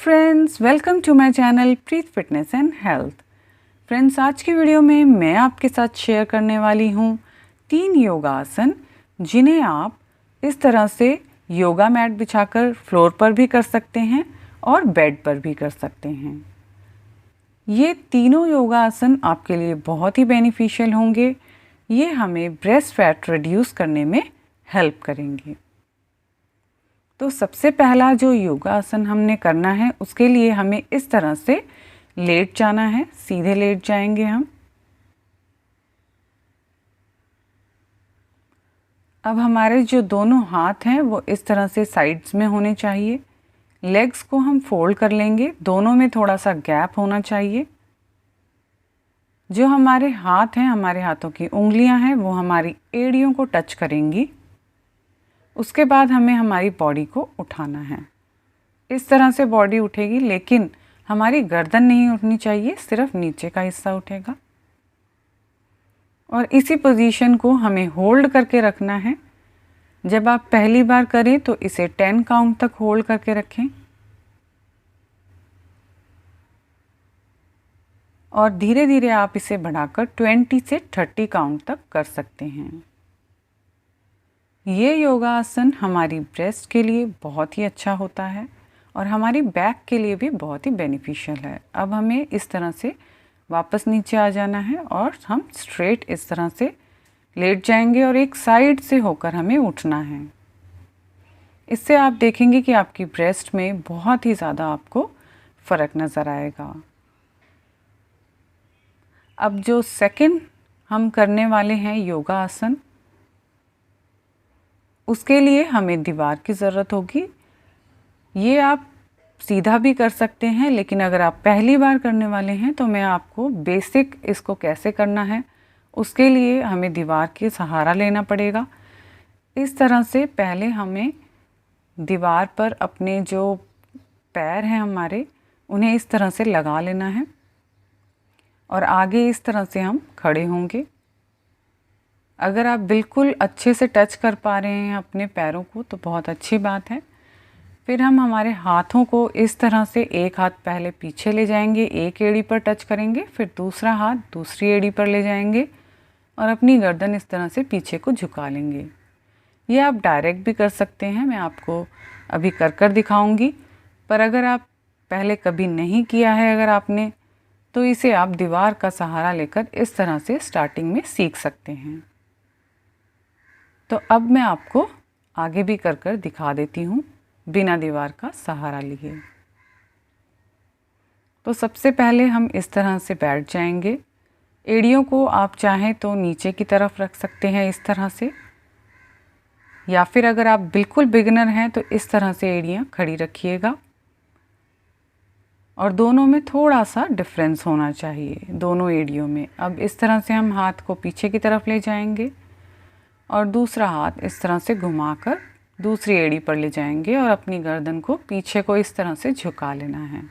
Friends, welcome to my channel Preet fitness and health. Friends, आज की video में मैं आपके साथ शेयर करने वाली हूँ 3 योगा आसन जिन्हें आप इस तरह से योगा मैट बिछाकर फ्लोर पर भी कर सकते हैं और बेड पर भी कर सकते हैं। ये तीनों योगा आसन आपके लिए बहुत ही बेनिफिशियल होंगे। ये हमें ब्रेस्ट फैट रिड्यूस करने में हेल्प करेंगे। तो सबसे पहला जो योगा आसन हमने करना है उसके लिए हमें इस तरह से लेट जाना है। सीधे लेट जाएंगे हम। अब हमारे जो दोनों हाथ हैं वो इस तरह से साइड्स में होने चाहिए। लेग्स को हम फोल्ड कर लेंगे, दोनों में थोड़ा सा गैप होना चाहिए। जो हमारे हाथ हैं, हमारे हाथों की उंगलियां हैं वो हमारी एड़ियों को टच करेंगी। उसके बाद हमें हमारी बॉडी को उठाना है। इस तरह से बॉडी उठेगी, लेकिन हमारी गर्दन नहीं उठनी चाहिए, सिर्फ नीचे का हिस्सा उठेगा। और इसी पोजीशन को हमें होल्ड करके रखना है। जब आप पहली बार करें तो इसे 10 काउंट तक होल्ड करके रखें और धीरे धीरे आप इसे बढ़ाकर 20 से 30 काउंट तक कर सकते हैं। ये योगा आसन हमारी ब्रेस्ट के लिए बहुत ही अच्छा होता है और हमारी बैक के लिए भी बहुत ही बेनिफिशियल है। अब हमें इस तरह से वापस नीचे आ जाना है और हम स्ट्रेट इस तरह से लेट जाएंगे और एक साइड से होकर हमें उठना है। इससे आप देखेंगे कि आपकी ब्रेस्ट में बहुत ही ज़्यादा आपको फ़र्क नज़र आएगा। अब जो सेकंड हम करने वाले हैं योगा आसन, उसके लिए हमें दीवार की ज़रूरत होगी। ये आप सीधा भी कर सकते हैं, लेकिन अगर आप पहली बार करने वाले हैं तो मैं आपको बेसिक इसको कैसे करना है उसके लिए हमें दीवार के सहारा लेना पड़ेगा। इस तरह से पहले हमें दीवार पर अपने जो पैर हैं हमारे, उन्हें इस तरह से लगा लेना है और आगे इस तरह से हम खड़े होंगे। अगर आप बिल्कुल अच्छे से टच कर पा रहे हैं अपने पैरों को तो बहुत अच्छी बात है। फिर हम हमारे हाथों को इस तरह से एक हाथ पहले पीछे ले जाएंगे, एक एड़ी पर टच करेंगे, फिर दूसरा हाथ दूसरी एड़ी पर ले जाएंगे और अपनी गर्दन इस तरह से पीछे को झुका लेंगे। ये आप डायरेक्ट भी कर सकते हैं, मैं आपको अभी कर दिखाऊंगी। पर अगर आप पहले कभी नहीं किया है अगर आपने, तो इसे आप दीवार का सहारा लेकर इस तरह से स्टार्टिंग में सीख सकते हैं। तो अब मैं आपको आगे भी कर दिखा देती हूँ बिना दीवार का सहारा लिए। तो सबसे पहले हम इस तरह से बैठ जाएंगे। एड़ियों को आप चाहें तो नीचे की तरफ रख सकते हैं इस तरह से, या फिर अगर आप बिल्कुल बिगिनर हैं तो इस तरह से एड़ियाँ खड़ी रखिएगा। और दोनों में थोड़ा सा डिफरेंस होना चाहिए, दोनों एड़ियों में। अब इस तरह से हम हाथ को पीछे की तरफ ले जाएंगे और दूसरा हाथ इस तरह से घुमाकर दूसरी एड़ी पर ले जाएंगे और अपनी गर्दन को पीछे को इस तरह से झुका लेना है।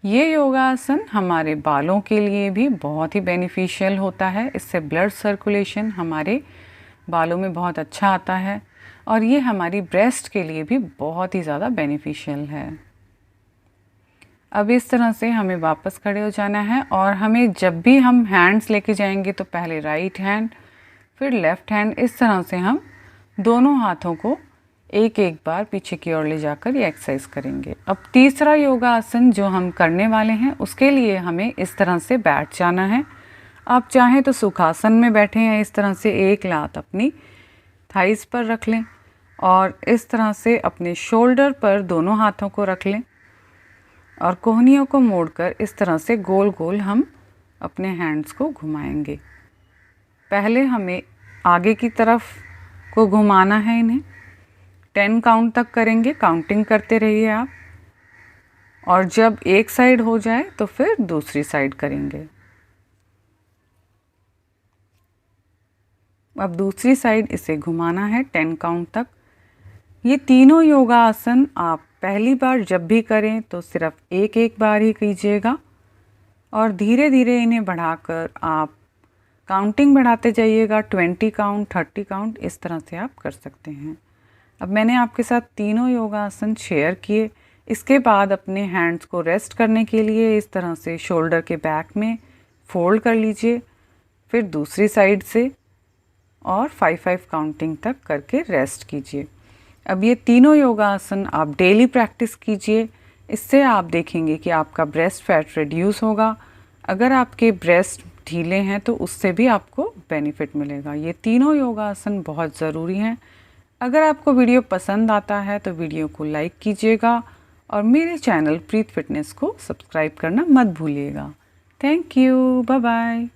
ये योगा आसन हमारे बालों के लिए भी बहुत ही बेनिफिशियल होता है। इससे ब्लड सर्कुलेशन हमारे बालों में बहुत अच्छा आता है और ये हमारी ब्रेस्ट के लिए भी बहुत ही ज़्यादा बेनिफिशियल है। अब इस तरह से हमें वापस खड़े हो जाना है और हमें जब भी हम हैंड्स लेके जाएंगे तो पहले राइट हैंड फिर लेफ़्ट हैंड, इस तरह से हम दोनों हाथों को एक एक बार पीछे की ओर ले जाकर ये एक्सरसाइज करेंगे। अब तीसरा योगा आसन जो हम करने वाले हैं उसके लिए हमें इस तरह से बैठ जाना है। आप चाहें तो सुखासन में बैठें या इस तरह से एक लात अपनी थाइस पर रख लें और इस तरह से अपने शोल्डर पर दोनों हाथों को रख लें और कोहनियों को मोड़कर इस तरह से गोल गोल हम अपने हैंड्स को घुमाएंगे। पहले हमें आगे की तरफ को घुमाना है, इन्हें 10 काउंट तक करेंगे, काउंटिंग करते रहिए आप। और जब एक साइड हो जाए तो फिर दूसरी साइड करेंगे। अब दूसरी साइड इसे घुमाना है 10 काउंट तक। ये तीनों योगा आसन आप पहली बार जब भी करें तो सिर्फ एक एक बार ही कीजिएगा और धीरे धीरे इन्हें बढ़ाकर आप काउंटिंग बढ़ाते जाइएगा। 20 काउंट, 30 काउंट, इस तरह से आप कर सकते हैं। अब मैंने आपके साथ तीनों योगा आसन शेयर किए। इसके बाद अपने हैंड्स को रेस्ट करने के लिए इस तरह से शोल्डर के बैक में फोल्ड कर लीजिए, फिर दूसरी साइड से और 5-5 काउंटिंग तक करके रेस्ट कीजिए। अब ये तीनों योगासन आप डेली प्रैक्टिस कीजिए। इससे आप देखेंगे कि आपका ब्रेस्ट फैट रिड्यूस होगा। अगर आपके ब्रेस्ट ढीले हैं तो उससे भी आपको बेनिफिट मिलेगा। ये तीनों योगासन बहुत ज़रूरी हैं। अगर आपको वीडियो पसंद आता है तो वीडियो को लाइक कीजिएगा और मेरे चैनल प्रीत फिटनेस को सब्सक्राइब करना मत भूलिएगा। Thank you, bye bye.